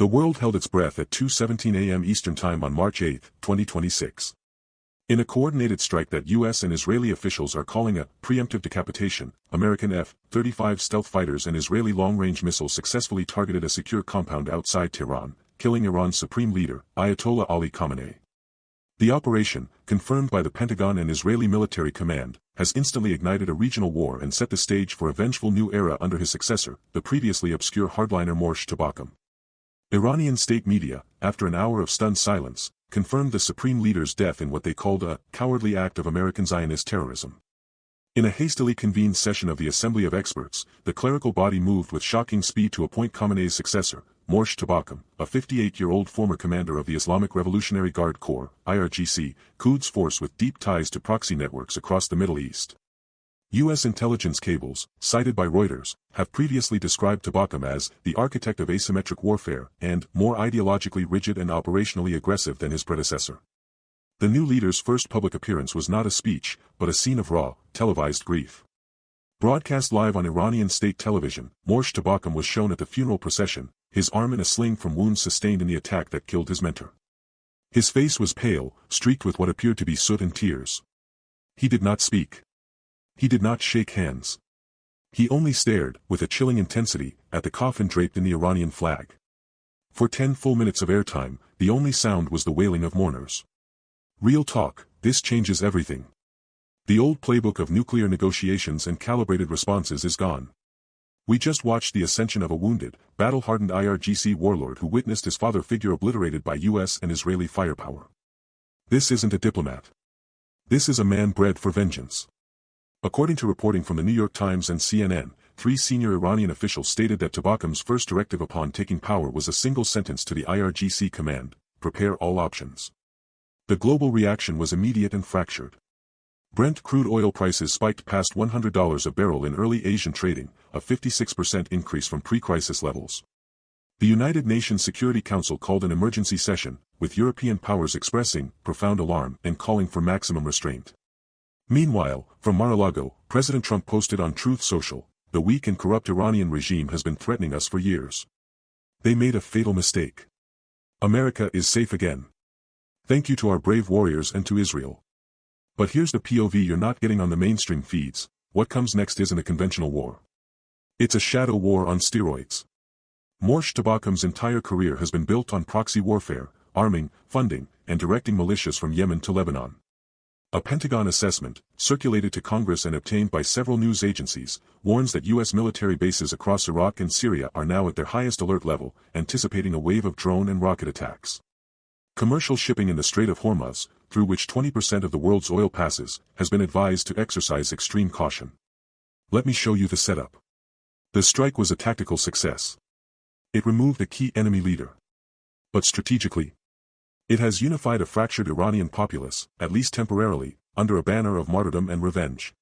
The world held its breath at 2:17 a.m. Eastern Time on March 8, 2026. In a coordinated strike that U.S. and Israeli officials are calling a preemptive decapitation, American F-35 stealth fighters and Israeli long-range missiles successfully targeted a secure compound outside Tehran, killing Iran's supreme leader, Ayatollah Ali Khamenei. The operation, confirmed by the Pentagon and Israeli military command, has instantly ignited a regional war and set the stage for a vengeful new era under his successor, the previously obscure hardliner Morsh Tabakam. Iranian state media, after an hour of stunned silence, confirmed the supreme leader's death in what they called a cowardly act of American Zionist terrorism. In a hastily convened session of the Assembly of Experts, the clerical body moved with shocking speed to appoint Khamenei's successor, Morsh Tabakam, a 58-year-old former commander of the Islamic Revolutionary Guard Corps, IRGC, Quds force with deep ties to proxy networks across the Middle East. U.S. intelligence cables, cited by Reuters, have previously described Tabakam as the architect of asymmetric warfare and more ideologically rigid and operationally aggressive than his predecessor. The new leader's first public appearance was not a speech, but a scene of raw, televised grief. Broadcast live on Iranian state television, Morsh Tabakam was shown at the funeral procession, his arm in a sling from wounds sustained in the attack that killed his mentor. His face was pale, streaked with what appeared to be soot and tears. He did not speak. He did not shake hands. He only stared, with a chilling intensity, at the coffin draped in the Iranian flag. For 10 full minutes of airtime, the only sound was the wailing of mourners. Real talk, this changes everything. The old playbook of nuclear negotiations and calibrated responses is gone. We just watched the ascension of a wounded, battle-hardened IRGC warlord who witnessed his father figure obliterated by U.S. and Israeli firepower. This isn't a diplomat. This is a man bred for vengeance. According to reporting from the New York Times and CNN, 3 senior Iranian officials stated that Tabakam's first directive upon taking power was a single sentence to the IRGC command: prepare all options. The global reaction was immediate and fractured. Brent crude oil prices spiked past $100 a barrel in early Asian trading, a 56% increase from pre-crisis levels. The United Nations Security Council called an emergency session, with European powers expressing profound alarm and calling for maximum restraint. Meanwhile, from Mar-a-Lago, President Trump posted on Truth Social, "The weak and corrupt Iranian regime has been threatening us for years. They made a fatal mistake. America is safe again. Thank you to our brave warriors and to Israel. But here's the POV you're not getting on the mainstream feeds: what comes next isn't a conventional war. It's a shadow war on steroids." Morsh Tabakam's entire career has been built on proxy warfare, arming, funding, and directing militias from Yemen to Lebanon. A Pentagon assessment, circulated to Congress and obtained by several news agencies, warns that U.S. military bases across Iraq and Syria are now at their highest alert level, anticipating a wave of drone and rocket attacks. Commercial shipping in the Strait of Hormuz, through which 20% of the world's oil passes, has been advised to exercise extreme caution. Let me show you the setup. The strike was a tactical success. It removed a key enemy leader. But strategically, it has unified a fractured Iranian populace, at least temporarily, under a banner of martyrdom and revenge.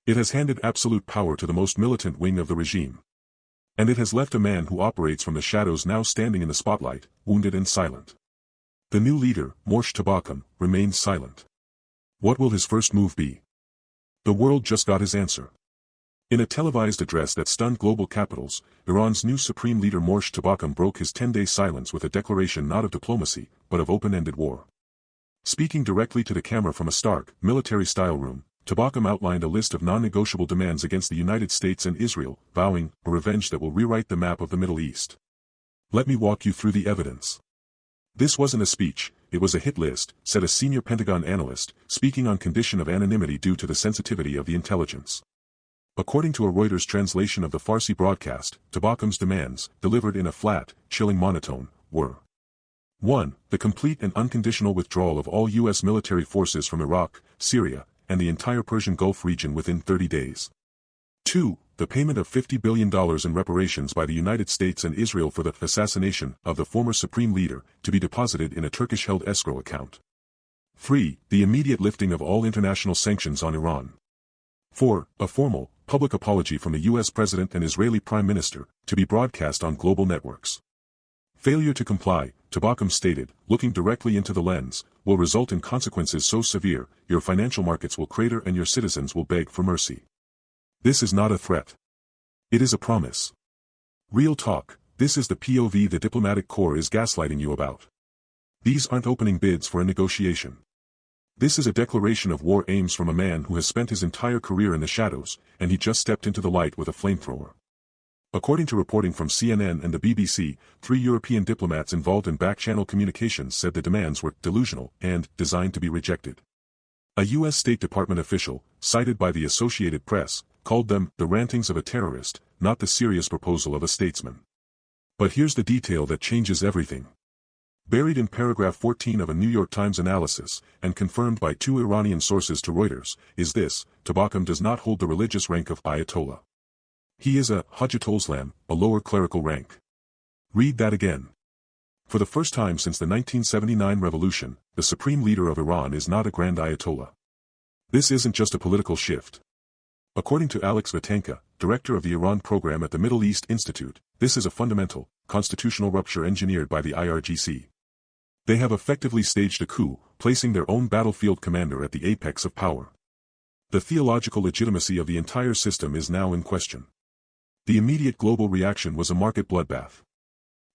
It has handed absolute power to the most militant wing of the regime. And it has left a man who operates from the shadows now standing in the spotlight, wounded and silent. The new leader, Morsh Tabakam, remains silent. What will his first move be? The world just got his answer. In a televised address that stunned global capitals, Iran's new supreme leader Morsh Tabakam broke his 10-day silence with a declaration not of diplomacy, but of open-ended war. Speaking directly to the camera from a stark, military-style room, Tabakam outlined a list of non-negotiable demands against the United States and Israel, vowing a revenge that will rewrite the map of the Middle East. Let me walk you through the evidence. This wasn't a speech, it was a hit list, said a senior Pentagon analyst, speaking on condition of anonymity due to the sensitivity of the intelligence. According to a Reuters translation of the Farsi broadcast, Tabakam's demands, delivered in a flat, chilling monotone, were: 1. The complete and unconditional withdrawal of all U.S. military forces from Iraq, Syria, and the entire Persian Gulf region within 30 days. 2. The payment of $50 billion in reparations by the United States and Israel for the assassination of the former supreme leader, to be deposited in a Turkish-held escrow account. 3. The immediate lifting of all international sanctions on Iran. 4. A formal, public apology from the U.S. President and Israeli Prime Minister, to be broadcast on global networks. Failure to comply, Tabakam stated, looking directly into the lens, will result in consequences so severe, your financial markets will crater and your citizens will beg for mercy. This is not a threat. It is a promise. Real talk, This is the POV the diplomatic corps is gaslighting you about. These aren't opening bids for a negotiation. This is a declaration of war aims from a man who has spent his entire career in the shadows, and he just stepped into the light with a flamethrower. According to reporting from CNN and the BBC, 3 European diplomats involved in back-channel communications said the demands were delusional and designed to be rejected. A U.S. State Department official, cited by the Associated Press, called them the rantings of a terrorist, not the serious proposal of a statesman. But here's the detail that changes everything. Buried in paragraph 14 of a New York Times analysis, and confirmed by 2 Iranian sources to Reuters, is this: Tabakam does not hold the religious rank of Ayatollah. He is a Hajjatollah, a lower clerical rank. Read that again. For the first time since the 1979 revolution, the supreme leader of Iran is not a grand Ayatollah. This isn't just a political shift. According to Alex Vatanka, director of the Iran program at the Middle East Institute, this is a fundamental, constitutional rupture engineered by the IRGC. They have effectively staged a coup, placing their own battlefield commander at the apex of power. The theological legitimacy of the entire system is now in question. The immediate global reaction was a market bloodbath.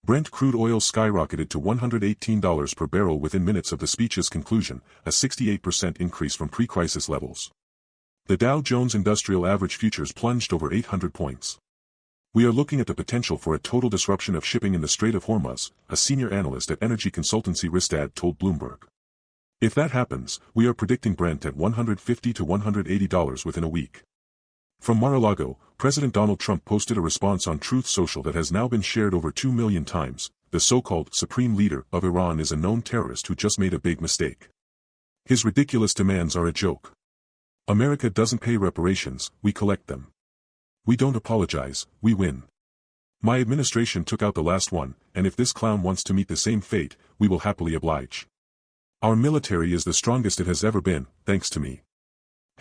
Brent crude oil skyrocketed to $118 per barrel within minutes of the speech's conclusion, a 68% increase from pre-crisis levels. The Dow Jones Industrial Average futures plunged over 800 points. We are looking at the potential for a total disruption of shipping in the Strait of Hormuz, a senior analyst at energy consultancy Rystad told Bloomberg. If that happens, we are predicting Brent at $150 to $180 within a week. From Mar-a-Lago, President Donald Trump posted a response on Truth Social that has now been shared over 2 million times. The so-called supreme leader of Iran is a known terrorist who just made a big mistake. His ridiculous demands are a joke. America doesn't pay reparations, we collect them. We don't apologize, we win. My administration took out the last one, and if this clown wants to meet the same fate, we will happily oblige. Our military is the strongest it has ever been, thanks to me.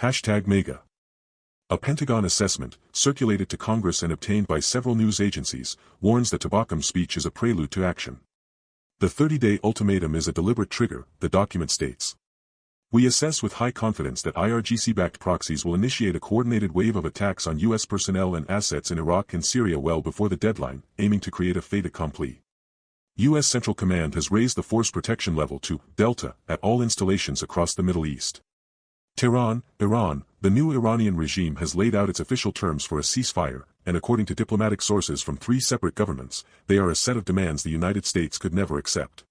#MAGA. A Pentagon assessment, circulated to Congress and obtained by several news agencies, warns that Tabakam's speech is a prelude to action. The 30-day ultimatum is a deliberate trigger, the document states. We assess with high confidence that IRGC-backed proxies will initiate a coordinated wave of attacks on U.S. personnel and assets in Iraq and Syria well before the deadline, aiming to create a fait accompli. U.S. Central Command has raised the force protection level to Delta at all installations across the Middle East. Tehran, Iran, the new Iranian regime has laid out its official terms for a ceasefire, and according to diplomatic sources from 3 separate governments, they are a set of demands the United States could never accept.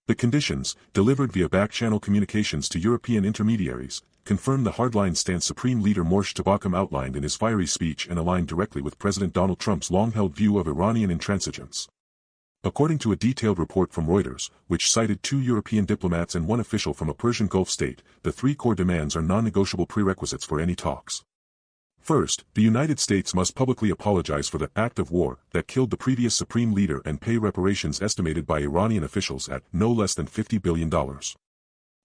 The conditions, delivered via back-channel communications to European intermediaries, confirm the hardline stance Supreme Leader Morsh Tabakam outlined in his fiery speech and align directly with President Donald Trump's long-held view of Iranian intransigence. According to a detailed report from Reuters, which cited 2 European diplomats and 1 official from a Persian Gulf state, the 3 core demands are non-negotiable prerequisites for any talks. First, the United States must publicly apologize for the act of war that killed the previous supreme leader and pay reparations estimated by Iranian officials at no less than $50 billion.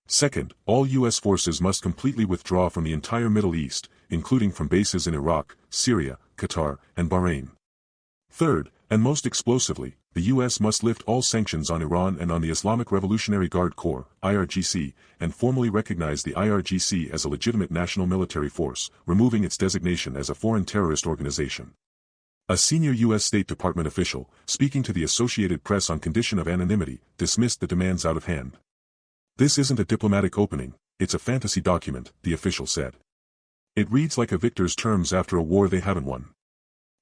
Second, all U.S. forces must completely withdraw from the entire Middle East, including from bases in Iraq, Syria, Qatar, and Bahrain. Third, and most explosively, the U.S. must lift all sanctions on Iran and on the Islamic Revolutionary Guard Corps, IRGC, and formally recognize the IRGC as a legitimate national military force, removing its designation as a foreign terrorist organization. A senior U.S. State Department official, speaking to the Associated Press on condition of anonymity, dismissed the demands out of hand. This isn't a diplomatic opening, it's a fantasy document, the official said. It reads like a victor's terms after a war they haven't won.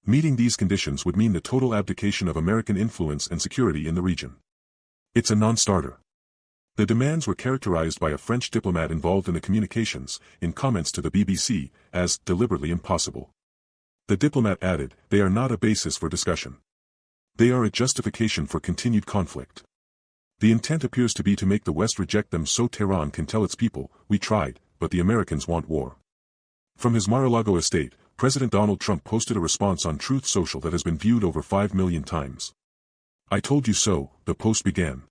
Meeting these conditions would mean the total abdication of American influence and security in the region. It's a non-starter. The demands were characterized by a French diplomat involved in the communications, in comments to the BBC, as deliberately impossible. The diplomat added, they are not a basis for discussion. They are a justification for continued conflict. The intent appears to be to make the West reject them so Tehran can tell its people, we tried, but the Americans want war. From his Mar-a-Lago estate, President Donald Trump posted a response on Truth Social that has been viewed over 5 million times. I told you so, the post began.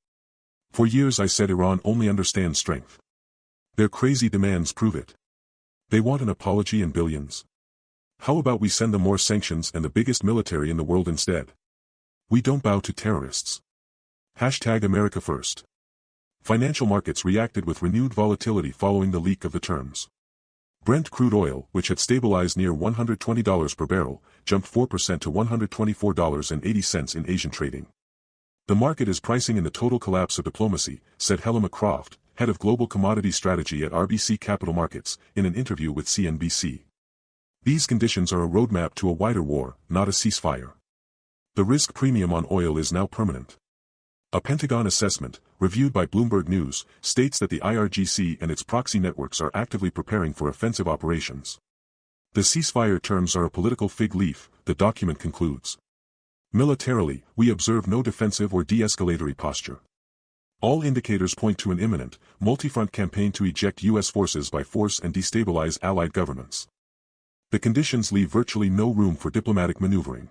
For years I said Iran only understands strength. Their crazy demands prove it. They want an apology and billions. How about we send them more sanctions and the biggest military in the world instead? We don't bow to terrorists. #America First. Financial markets reacted with renewed volatility following the leak of the terms. Brent crude oil, which had stabilized near $120 per barrel, jumped 4% to $124.80 in Asian trading. The market is pricing in the total collapse of diplomacy, said Helena Croft, head of global commodity strategy at RBC Capital Markets, in an interview with CNBC. These conditions are a roadmap to a wider war, not a ceasefire. The risk premium on oil is now permanent. A Pentagon assessment, reviewed by Bloomberg News, states that the IRGC and its proxy networks are actively preparing for offensive operations. The ceasefire terms are a political fig leaf, the document concludes. Militarily, we observe no defensive or de-escalatory posture. All indicators point to an imminent, multi-front campaign to eject U.S. forces by force and destabilize allied governments. The conditions leave virtually no room for diplomatic maneuvering.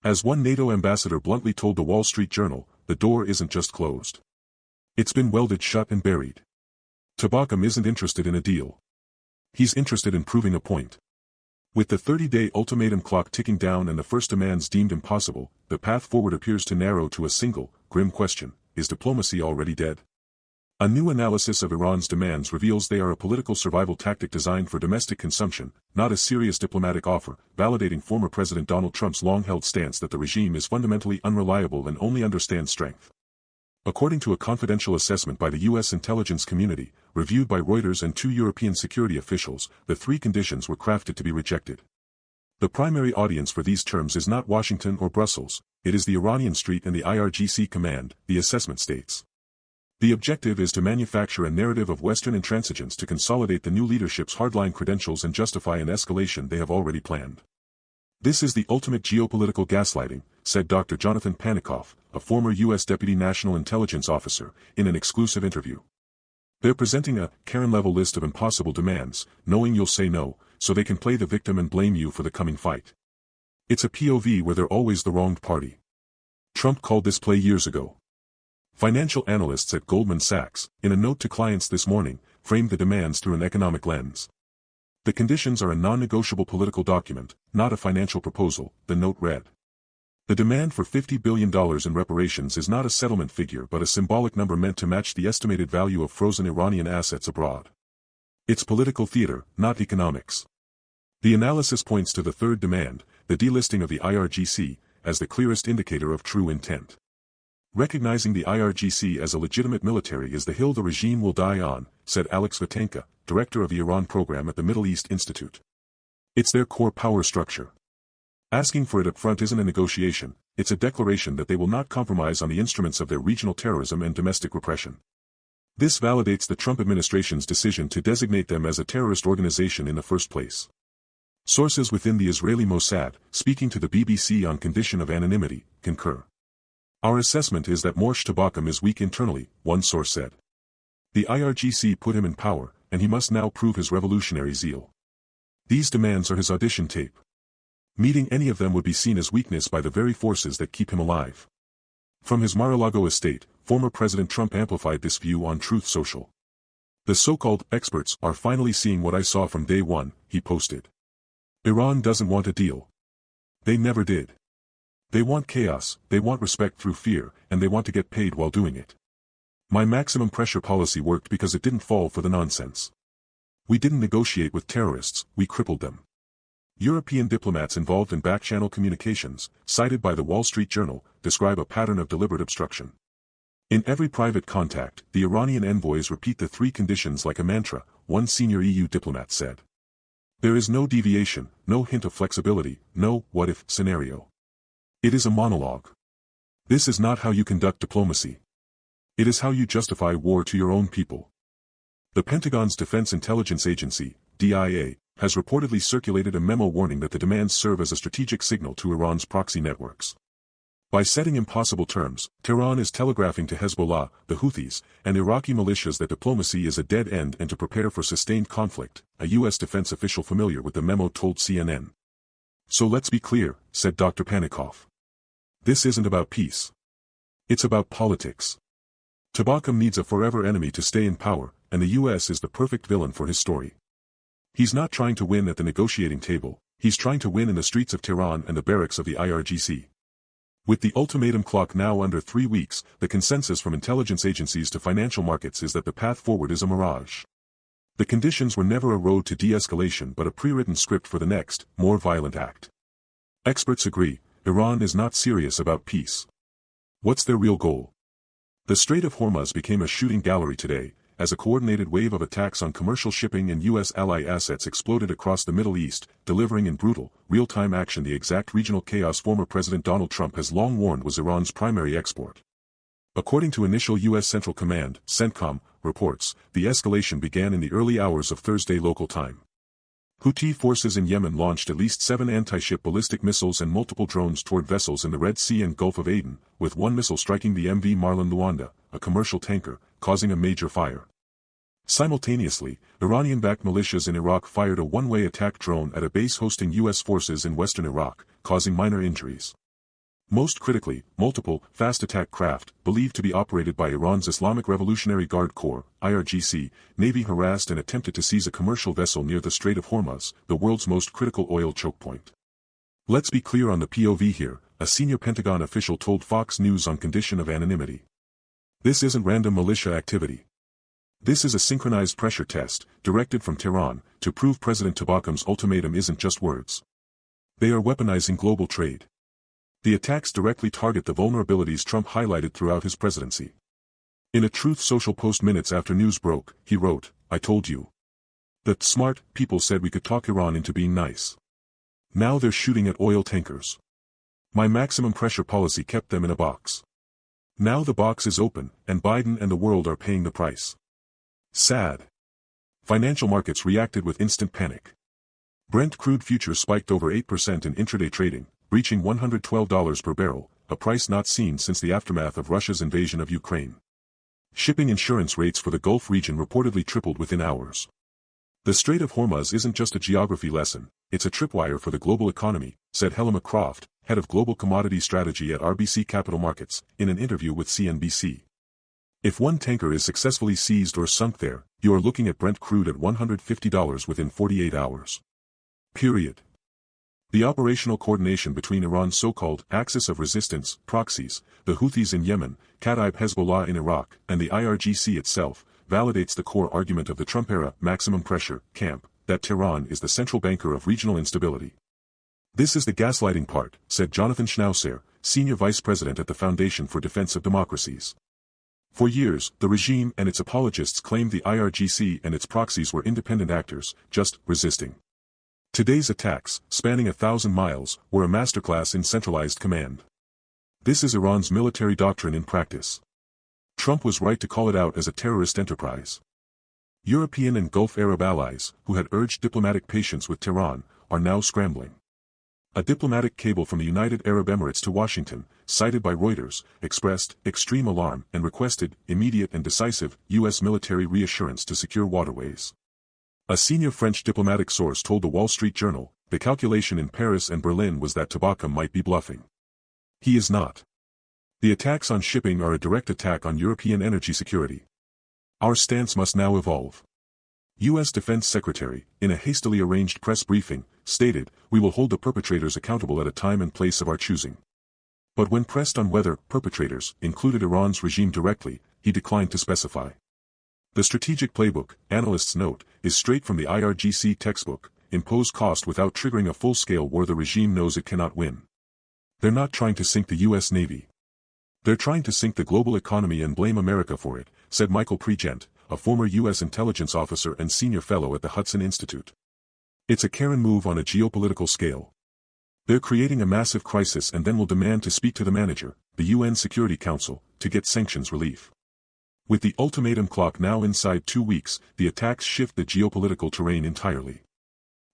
As one NATO ambassador bluntly told the Wall Street Journal, the door isn't just closed. It's been welded shut and buried. Tabakam isn't interested in a deal. He's interested in proving a point. With the 30-day ultimatum clock ticking down and the first demands deemed impossible, the path forward appears to narrow to a single, grim question: is diplomacy already dead? A new analysis of Iran's demands reveals they are a political survival tactic designed for domestic consumption, not a serious diplomatic offer, validating former President Donald Trump's long-held stance that the regime is fundamentally unreliable and only understands strength. According to a confidential assessment by the U.S. intelligence community, reviewed by Reuters and 2 European security officials, the 3 conditions were crafted to be rejected. The primary audience for these terms is not Washington or Brussels, it is the Iranian street and the IRGC command, the assessment states. The objective is to manufacture a narrative of Western intransigence to consolidate the new leadership's hardline credentials and justify an escalation they have already planned. This is the ultimate geopolitical gaslighting, said Dr. Jonathan Panikoff, a former U.S. Deputy National Intelligence Officer, in an exclusive interview. They're presenting a Karen-level list of impossible demands, knowing you'll say no, so they can play the victim and blame you for the coming fight. It's a POV where they're always the wronged party. Trump called this play years ago. Financial analysts at Goldman Sachs, in a note to clients this morning, framed the demands through an economic lens. The conditions are a non-negotiable political document, not a financial proposal, the note read. The demand for $50 billion in reparations is not a settlement figure but a symbolic number meant to match the estimated value of frozen Iranian assets abroad. It's political theater, not economics. The analysis points to the third demand, the delisting of the IRGC, as the clearest indicator of true intent. Recognizing the IRGC as a legitimate military is the hill the regime will die on, said Alex Vatenka, director of the Iran program at the Middle East Institute. It's their core power structure. Asking for it up front isn't a negotiation, it's a declaration that they will not compromise on the instruments of their regional terrorism and domestic repression. This validates the Trump administration's decision to designate them as a terrorist organization in the first place. Sources within the Israeli Mossad, speaking to the BBC on condition of anonymity, concur. Our assessment is that Morsh Tabakam is weak internally, one source said. The IRGC put him in power, and he must now prove his revolutionary zeal. These demands are his audition tape. Meeting any of them would be seen as weakness by the very forces that keep him alive. From his Mar-a-Lago estate, former President Trump amplified this view on Truth Social. The so-called experts are finally seeing what I saw from day one, he posted. Iran doesn't want a deal. They never did. They want chaos, they want respect through fear, and they want to get paid while doing it. My maximum pressure policy worked because it didn't fall for the nonsense. We didn't negotiate with terrorists, we crippled them. European diplomats involved in back-channel communications, cited by the Wall Street Journal, describe a pattern of deliberate obstruction. In every private contact, the Iranian envoys repeat the 3 conditions like a mantra, one senior EU diplomat said. There is no deviation, no hint of flexibility, no what-if scenario. It is a monologue. This is not how you conduct diplomacy. It is how you justify war to your own people. The Pentagon's Defense Intelligence Agency, DIA, has reportedly circulated a memo warning that the demands serve as a strategic signal to Iran's proxy networks. By setting impossible terms, Tehran is telegraphing to Hezbollah, the Houthis, and Iraqi militias that diplomacy is a dead end and to prepare for sustained conflict, a U.S. defense official familiar with the memo told CNN. So let's be clear, said Dr. Panikoff. This isn't about peace. It's about politics. Tabakam needs a forever enemy to stay in power, and the U.S. is the perfect villain for his story. He's not trying to win at the negotiating table, he's trying to win in the streets of Tehran and the barracks of the IRGC. With the ultimatum clock now under 3 weeks, the consensus from intelligence agencies to financial markets is that the path forward is a mirage. The conditions were never a road to de-escalation but a pre-written script for the next, more violent act. Experts agree, Iran is not serious about peace. What's their real goal? The Strait of Hormuz became a shooting gallery today, as a coordinated wave of attacks on commercial shipping and U.S. ally assets exploded across the Middle East, delivering in brutal, real-time action the exact regional chaos former President Donald Trump has long warned was Iran's primary export. According to initial U.S. Central Command, CENTCOM, reports, the escalation began in the early hours of Thursday local time. Houthi forces in Yemen launched at least 7 anti-ship ballistic missiles and multiple drones toward vessels in the Red Sea and Gulf of Aden, with one missile striking the MV Marlin Luanda, a commercial tanker, causing a major fire. Simultaneously, Iranian-backed militias in Iraq fired a one-way attack drone at a base hosting U.S. forces in western Iraq, causing minor injuries. Most critically, multiple, fast attack craft, believed to be operated by Iran's Islamic Revolutionary Guard Corps, IRGC, Navy harassed and attempted to seize a commercial vessel near the Strait of Hormuz, the world's most critical oil choke point. Let's be clear on the POV here, a senior Pentagon official told Fox News on condition of anonymity. This isn't random militia activity. This is a synchronized pressure test, directed from Tehran, to prove President Tabakam's ultimatum isn't just words. They are weaponizing global trade. The attacks directly target the vulnerabilities Trump highlighted throughout his presidency. In a Truth Social post minutes after news broke, he wrote, "I told you. That smart people said we could talk Iran into being nice. Now they're shooting at oil tankers. My maximum pressure policy kept them in a box. Now the box is open, and Biden and the world are paying the price." Sad. Financial markets reacted with instant panic. Brent crude futures spiked over 8% in intraday trading, reaching $112 per barrel, a price not seen since the aftermath of Russia's invasion of Ukraine. Shipping insurance rates for the Gulf region reportedly tripled within hours. The Strait of Hormuz isn't just a geography lesson, it's a tripwire for the global economy, said Helena Croft, head of global commodity strategy at RBC Capital Markets, in an interview with CNBC. If one tanker is successfully seized or sunk there, you are looking at Brent crude at $150 within 48 hours. Period. The operational coordination between Iran's so-called Axis of Resistance proxies, the Houthis in Yemen, Kataib Hezbollah in Iraq, and the IRGC itself, validates the core argument of the Trump-era maximum pressure camp, that Tehran is the central banker of regional instability. This is the gaslighting part, said Jonathan Schnauzer, senior vice president at the Foundation for Defense of Democracies. For years, the regime and its apologists claimed the IRGC and its proxies were independent actors, just resisting. Today's attacks, spanning 1,000 miles, were a masterclass in centralized command. This is Iran's military doctrine in practice. Trump was right to call it out as a terrorist enterprise. European and Gulf Arab allies, who had urged diplomatic patience with Tehran, are now scrambling. A diplomatic cable from the United Arab Emirates to Washington, cited by Reuters, expressed extreme alarm and requested immediate and decisive U.S. military reassurance to secure waterways. A senior French diplomatic source told the Wall Street Journal, the calculation in Paris and Berlin was that Tabakam might be bluffing. He is not. The attacks on shipping are a direct attack on European energy security. Our stance must now evolve. U.S. Defense Secretary, in a hastily arranged press briefing, stated, "We will hold the perpetrators accountable at a time and place of our choosing." But when pressed on whether perpetrators included Iran's regime directly, he declined to specify. The strategic playbook, analysts note, is straight from the IRGC textbook: impose cost without triggering a full-scale war the regime knows it cannot win. They're not trying to sink the U.S. Navy. They're trying to sink the global economy and blame America for it, said Michael Pregent, a former U.S. intelligence officer and senior fellow at the Hudson Institute. It's a Karen move on a geopolitical scale. They're creating a massive crisis and then will demand to speak to the manager, the UN Security Council, to get sanctions relief. With the ultimatum clock now inside 2 weeks, the attacks shift the geopolitical terrain entirely.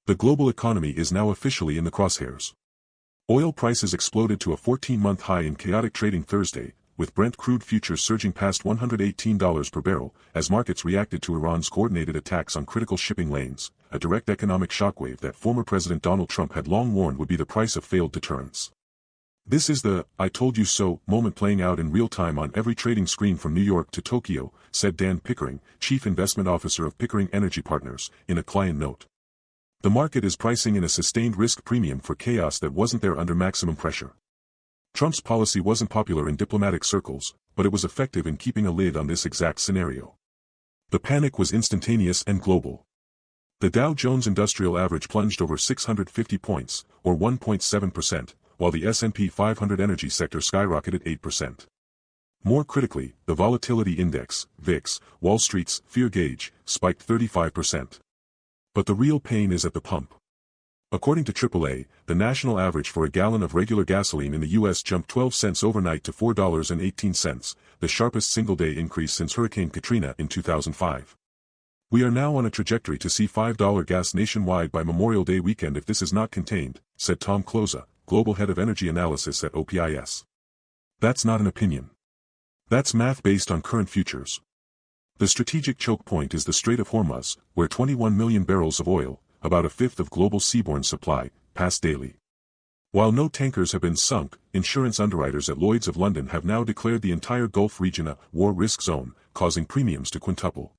The global economy is now officially in the crosshairs. Oil prices exploded to a 14-month high in chaotic trading Thursday, with Brent crude futures surging past $118 per barrel, as markets reacted to Iran's coordinated attacks on critical shipping lanes, a direct economic shockwave that former President Donald Trump had long warned would be the price of failed deterrence. This is the "I told you so" moment playing out in real time on every trading screen from New York to Tokyo, said Dan Pickering, Chief Investment Officer of Pickering Energy Partners, in a client note. The market is pricing in a sustained risk premium for chaos that wasn't there under maximum pressure. Trump's policy wasn't popular in diplomatic circles, but it was effective in keeping a lid on this exact scenario. The panic was instantaneous and global. The Dow Jones Industrial Average plunged over 650 points, or 1.7%, while the S&P 500 energy sector skyrocketed 8%. More critically, the volatility index, VIX, Wall Street's fear gauge, spiked 35%. But the real pain is at the pump. According to AAA, the national average for a gallon of regular gasoline in the U.S. jumped 12 cents overnight to $4.18, the sharpest single-day increase since Hurricane Katrina in 2005. We are now on a trajectory to see $5 gas nationwide by Memorial Day weekend if this is not contained, said Tom Closa, global head of energy analysis at OPIS. That's not an opinion. That's math based on current futures. The strategic choke point is the Strait of Hormuz, where 21 million barrels of oil, about a fifth of global seaborne supply, pass daily. While no tankers have been sunk, insurance underwriters at Lloyd's of London have now declared the entire Gulf region a war risk zone, causing premiums to quintuple.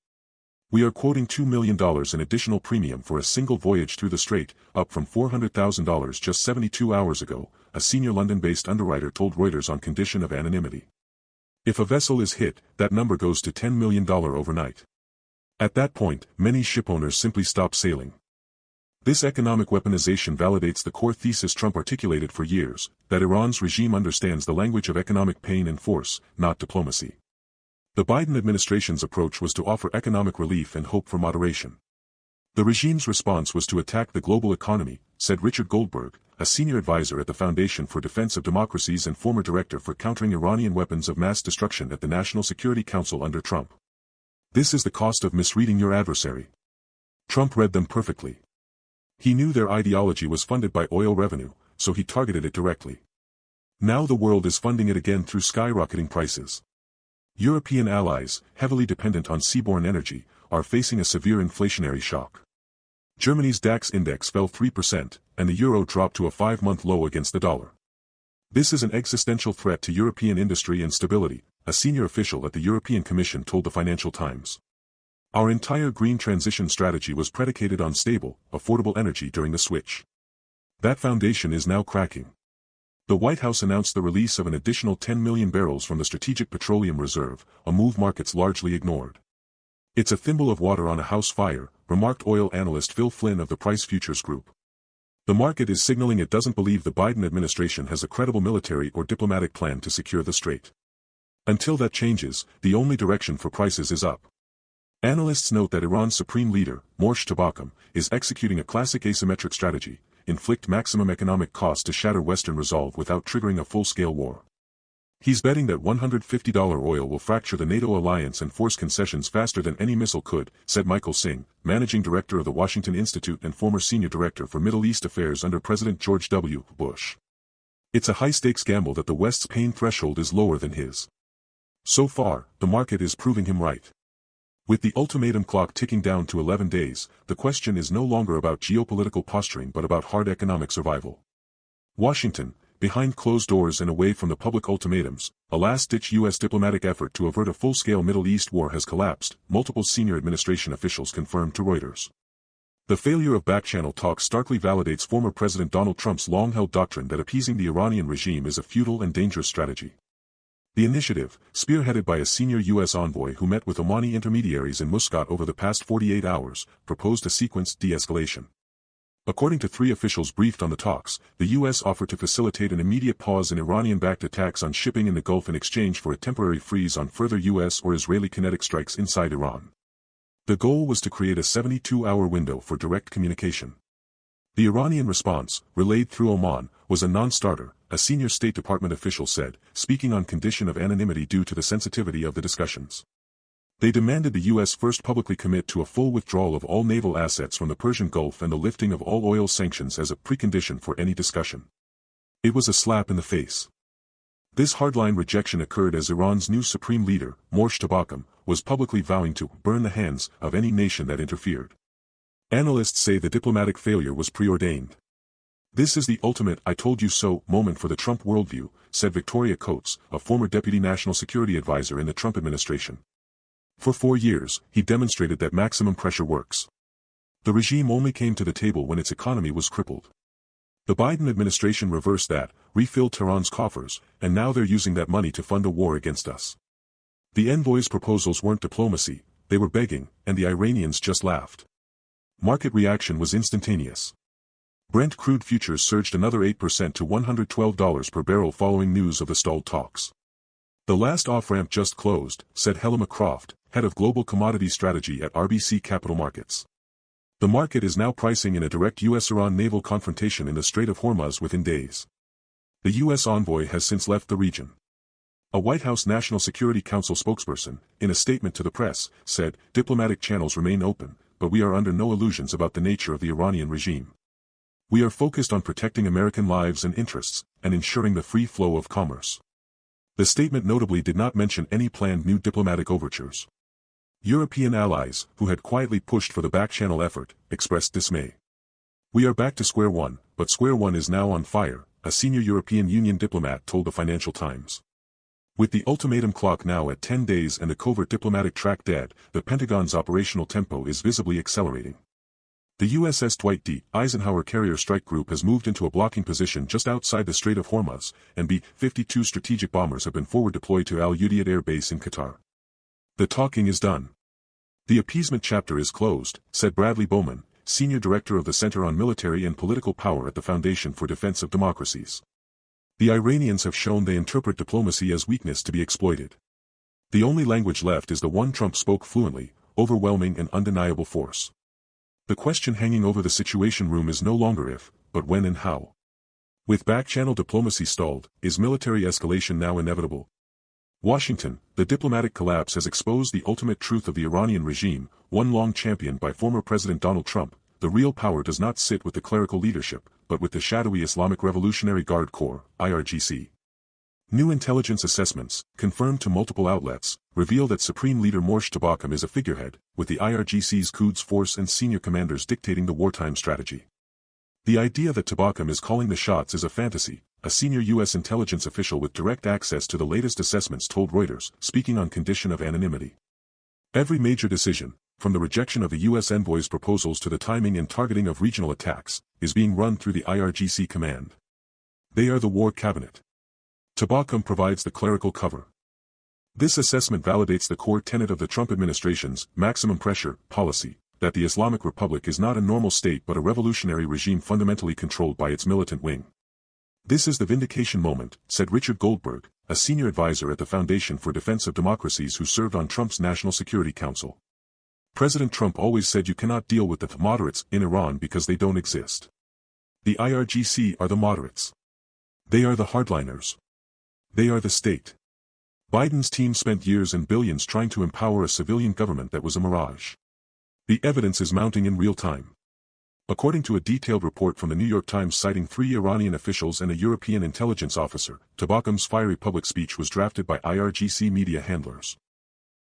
We are quoting $2 million in additional premium for a single voyage through the strait, up from $400,000 just 72 hours ago, a senior London-based underwriter told Reuters on condition of anonymity. If a vessel is hit, that number goes to $10 million overnight. At that point, many shipowners simply stop sailing. This economic weaponization validates the core thesis Trump articulated for years, that Iran's regime understands the language of economic pain and force, not diplomacy. The Biden administration's approach was to offer economic relief and hope for moderation. The regime's response was to attack the global economy, said Richard Goldberg, a senior advisor at the Foundation for Defense of Democracies and former director for countering Iranian weapons of mass destruction at the National Security Council under Trump. This is the cost of misreading your adversary. Trump read them perfectly. He knew their ideology was funded by oil revenue, so he targeted it directly. Now the world is funding it again through skyrocketing prices. European allies, heavily dependent on seaborne energy, are facing a severe inflationary shock. Germany's DAX index fell 3%, and the euro dropped to a 5-month low against the dollar. This is an existential threat to European industry and stability, a senior official at the European Commission told the Financial Times. Our entire green transition strategy was predicated on stable, affordable energy during the switch. That foundation is now cracking. The White House announced the release of an additional 10 million barrels from the Strategic Petroleum Reserve, a move markets largely ignored. It's a thimble of water on a house fire, remarked oil analyst Phil Flynn of the Price Futures Group. The market is signaling it doesn't believe the Biden administration has a credible military or diplomatic plan to secure the strait. Until that changes, the only direction for prices is up. Analysts note that Iran's supreme leader, Morsh Tabakam, is executing a classic asymmetric strategy, inflict maximum economic cost to shatter Western resolve without triggering a full-scale war. He's betting that $150 oil will fracture the NATO alliance and force concessions faster than any missile could, said Michael Singh, managing director of the Washington Institute and former senior director for Middle East affairs under President George W. Bush. It's a high-stakes gamble that the West's pain threshold is lower than his. So far, the market is proving him right. With the ultimatum clock ticking down to 11 days, the question is no longer about geopolitical posturing but about hard economic survival. Washington, behind closed doors and away from the public ultimatums, a last-ditch U.S. diplomatic effort to avert a full-scale Middle East war has collapsed, multiple senior administration officials confirmed to Reuters. The failure of back-channel talks starkly validates former President Donald Trump's long-held doctrine that appeasing the Iranian regime is a futile and dangerous strategy. The initiative, spearheaded by a senior U.S. envoy who met with Omani intermediaries in Muscat over the past 48 hours, proposed a sequenced de-escalation. According to 3 officials briefed on the talks, the U.S. offered to facilitate an immediate pause in Iranian-backed attacks on shipping in the Gulf in exchange for a temporary freeze on further U.S. or Israeli kinetic strikes inside Iran. The goal was to create a 72-hour window for direct communication. The Iranian response, relayed through Oman, was a non-starter, a senior State Department official said, speaking on condition of anonymity due to the sensitivity of the discussions. They demanded the U.S. first publicly commit to a full withdrawal of all naval assets from the Persian Gulf and the lifting of all oil sanctions as a precondition for any discussion. It was a slap in the face. This hardline rejection occurred as Iran's new supreme leader, Morsh Tabakam, was publicly vowing to burn the hands of any nation that interfered. Analysts say the diplomatic failure was preordained. This is the ultimate "I told you so" moment for the Trump worldview, said Victoria Coates, a former deputy national security advisor in the Trump administration. For 4 years, he demonstrated that maximum pressure works. The regime only came to the table when its economy was crippled. The Biden administration reversed that, refilled Tehran's coffers, and now they're using that money to fund a war against us. The envoy's proposals weren't diplomacy, they were begging, and the Iranians just laughed. Market reaction was instantaneous. Brent crude futures surged another 8% to $112 per barrel following news of the stalled talks. The last off-ramp just closed, said Helena Croft, head of global commodity strategy at RBC Capital Markets. The market is now pricing in a direct U.S.-Iran naval confrontation in the Strait of Hormuz within days. The U.S. envoy has since left the region. A White House National Security Council spokesperson, in a statement to the press, said, "Diplomatic channels remain open, but we are under no illusions about the nature of the Iranian regime. We are focused on protecting American lives and interests, and ensuring the free flow of commerce." The statement notably did not mention any planned new diplomatic overtures. European allies, who had quietly pushed for the back-channel effort, expressed dismay. "We are back to square one, but square one is now on fire," a senior European Union diplomat told the Financial Times. With the ultimatum clock now at 10 days and the covert diplomatic track dead, the Pentagon's operational tempo is visibly accelerating. The USS Dwight D. Eisenhower Carrier Strike Group has moved into a blocking position just outside the Strait of Hormuz, and B-52 strategic bombers have been forward deployed to Al Udeid Air Base in Qatar. The talking is done. The appeasement chapter is closed, said Bradley Bowman, senior director of the Center on Military and Political Power at the Foundation for Defense of Democracies. The Iranians have shown they interpret diplomacy as weakness to be exploited. The only language left is the one Trump spoke fluently, overwhelming and undeniable force. The question hanging over the Situation Room is no longer if, but when and how. With back-channel diplomacy stalled, is military escalation now inevitable? Washington, the diplomatic collapse has exposed the ultimate truth of the Iranian regime, one long championed by former President Donald Trump. The real power does not sit with the clerical leadership, but with the shadowy Islamic Revolutionary Guard Corps, IRGC. New intelligence assessments, confirmed to multiple outlets, reveal that Supreme Leader Morsh Tabakam is a figurehead, with the IRGC's Quds Force and senior commanders dictating the wartime strategy. The idea that Tabakam is calling the shots is a fantasy, a senior U.S. intelligence official with direct access to the latest assessments told Reuters, speaking on condition of anonymity. Every major decision, from the rejection of the U.S. envoy's proposals to the timing and targeting of regional attacks, is being run through the IRGC command. They are the war cabinet. Tabakam provides the clerical cover. This assessment validates the core tenet of the Trump administration's maximum pressure policy, that the Islamic Republic is not a normal state but a revolutionary regime fundamentally controlled by its militant wing. "This is the vindication moment," said Richard Goldberg, a senior advisor at the Foundation for Defense of Democracies who served on Trump's National Security Council. "President Trump always said you cannot deal with the moderates in Iran because they don't exist. The IRGC are the moderates. They are the hardliners. They are the state." Biden's team spent years and billions trying to empower a civilian government that was a mirage. The evidence is mounting in real time. According to a detailed report from the New York Times citing 3 Iranian officials and a European intelligence officer, Tabakam's fiery public speech was drafted by IRGC media handlers.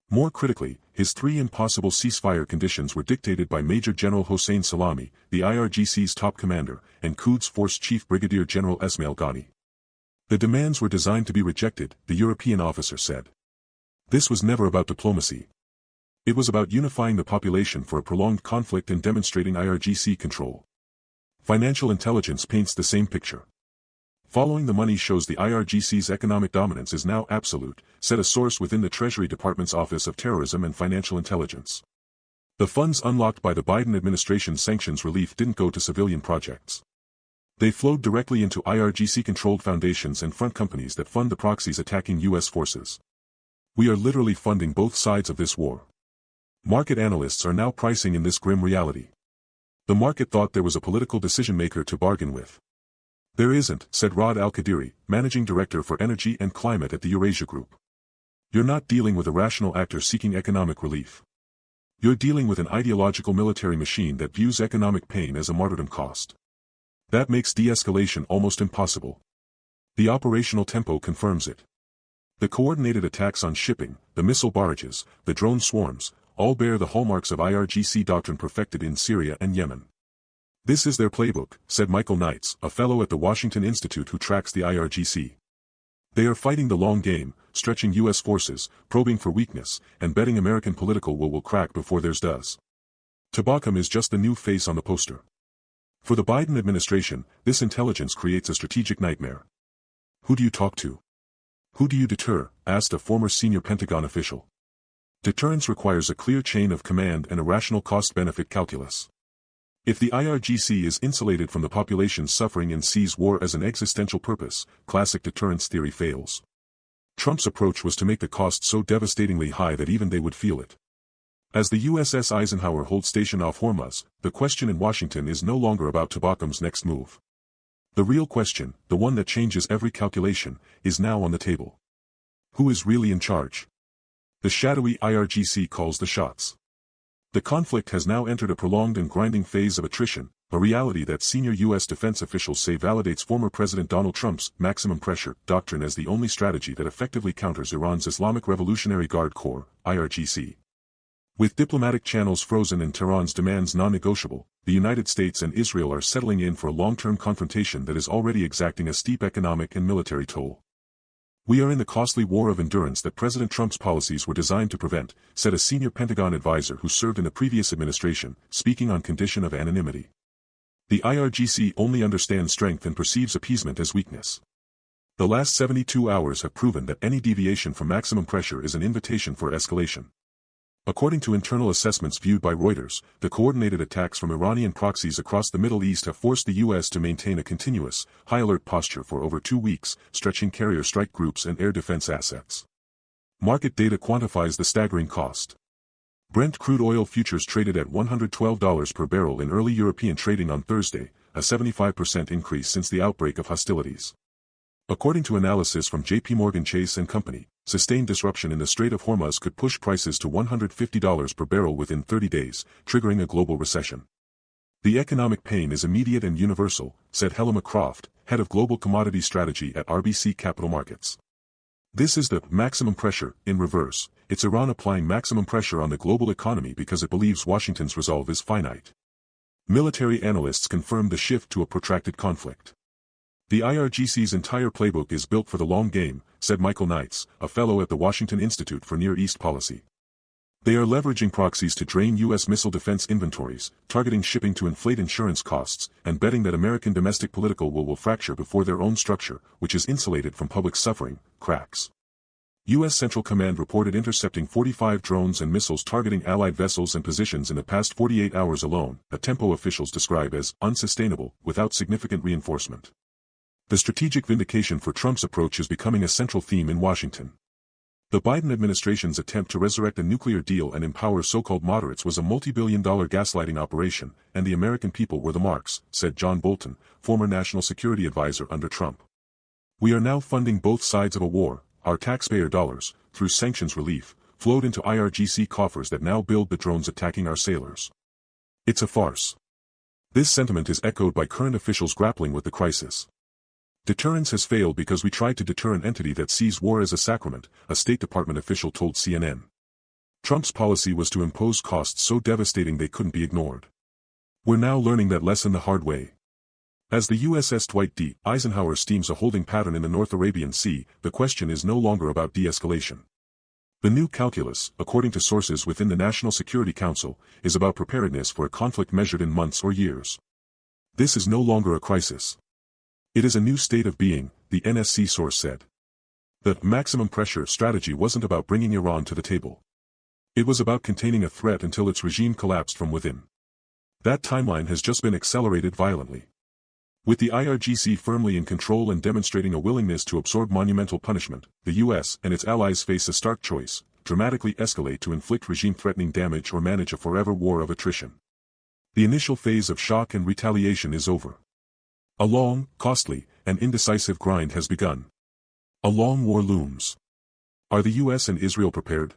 More critically, his 3 impossible ceasefire conditions were dictated by Major General Hossein Salami, the IRGC's top commander, and Quds Force Chief Brigadier General Esmail Ghani. The demands were designed to be rejected, the European officer said. This was never about diplomacy. It was about unifying the population for a prolonged conflict and demonstrating IRGC control. Financial intelligence paints the same picture. "Following the money shows the IRGC's economic dominance is now absolute," said a source within the Treasury Department's Office of Terrorism and Financial Intelligence. The funds unlocked by the Biden administration's sanctions relief didn't go to civilian projects. They flowed directly into IRGC-controlled foundations and front companies that fund the proxies attacking U.S. forces. "We are literally funding both sides of this war." Market analysts are now pricing in this grim reality. The market thought there was a political decision-maker to bargain with. "There isn't," said Rod Al-Qadiri, managing director for energy and climate at the Eurasia Group. "You're not dealing with a rational actor seeking economic relief. You're dealing with an ideological military machine that views economic pain as a martyrdom cost. That makes de-escalation almost impossible. The operational tempo confirms it. The coordinated attacks on shipping, the missile barrages, the drone swarms, all bear the hallmarks of IRGC doctrine perfected in Syria and Yemen. This is their playbook," said Michael Knights, a fellow at the Washington Institute who tracks the IRGC. "They are fighting the long game, stretching U.S. forces, probing for weakness, and betting American political will crack before theirs does. Tabakam is just the new face on the poster. For the Biden administration, this intelligence creates a strategic nightmare. Who do you talk to? Who do you deter?" asked a former senior Pentagon official. "Deterrence requires a clear chain of command and a rational cost-benefit calculus. If the IRGC is insulated from the population's suffering and sees war as an existential purpose, classic deterrence theory fails. Trump's approach was to make the cost so devastatingly high that even they would feel it. As the USS Eisenhower holds station off Hormuz, the question in Washington is no longer about Tabakam's next move. The real question, the one that changes every calculation, is now on the table. Who is really in charge? The shadowy IRGC calls the shots. The conflict has now entered a prolonged and grinding phase of attrition, a reality that senior U.S. defense officials say validates former President Donald Trump's maximum pressure doctrine as the only strategy that effectively counters Iran's Islamic Revolutionary Guard Corps, IRGC. With diplomatic channels frozen and Tehran's demands non-negotiable, the United States and Israel are settling in for a long-term confrontation that is already exacting a steep economic and military toll. "We are in the costly war of endurance that President Trump's policies were designed to prevent," said a senior Pentagon advisor who served in the previous administration, speaking on condition of anonymity. The IRGC only understands strength and perceives appeasement as weakness. The last 72 hours have proven that any deviation from maximum pressure is an invitation for escalation. According to internal assessments viewed by Reuters, the coordinated attacks from Iranian proxies across the Middle East have forced the U.S. to maintain a continuous, high-alert posture for over 2 weeks, stretching carrier strike groups and air defense assets. Market data quantifies the staggering cost. Brent crude oil futures traded at $112 per barrel in early European trading on Thursday, a 75% increase since the outbreak of hostilities. According to analysis from JPMorgan Chase & Company, sustained disruption in the Strait of Hormuz could push prices to $150 per barrel within 30 days, triggering a global recession. "The economic pain is immediate and universal," said Helena Croft, head of global commodity strategy at RBC Capital Markets. "This is the maximum pressure in reverse. It's Iran applying maximum pressure on the global economy because it believes Washington's resolve is finite." Military analysts confirmed the shift to a protracted conflict. "The IRGC's entire playbook is built for the long game," said Michael Knights, a fellow at the Washington Institute for Near East Policy. "They are leveraging proxies to drain U.S. missile defense inventories, targeting shipping to inflate insurance costs, and betting that American domestic political will fracture before their own structure, which is insulated from public suffering, cracks." U.S. Central Command reported intercepting 45 drones and missiles targeting Allied vessels and positions in the past 48 hours alone, a tempo officials describe as unsustainable, without significant reinforcement. The strategic vindication for Trump's approach is becoming a central theme in Washington. The Biden administration's attempt to resurrect a nuclear deal and empower so-called moderates was a multi-billion-dollar gaslighting operation, and the American people were the marks, said John Bolton, former national security advisor under Trump. "We are now funding both sides of a war. Our taxpayer dollars, through sanctions relief, flowed into IRGC coffers that now build the drones attacking our sailors. It's a farce." This sentiment is echoed by current officials grappling with the crisis. "Deterrence has failed because we tried to deter an entity that sees war as a sacrament," a State Department official told CNN. Trump's policy was to impose costs so devastating they couldn't be ignored. "We're now learning that lesson the hard way." As the USS Dwight D. Eisenhower steams a holding pattern in the North Arabian Sea, the question is no longer about de-escalation. The new calculus, according to sources within the National Security Council, is about preparedness for a conflict measured in months or years. This is no longer a crisis. It is a new state of being, the NSC source said. The maximum pressure strategy wasn't about bringing Iran to the table. It was about containing a threat until its regime collapsed from within. That timeline has just been accelerated violently. With the IRGC firmly in control and demonstrating a willingness to absorb monumental punishment, the U.S. and its allies face a stark choice: dramatically escalate to inflict regime-threatening damage or manage a forever war of attrition. The initial phase of shock and retaliation is over. A long, costly, and indecisive grind has begun. A long war looms. Are the U.S. and Israel prepared?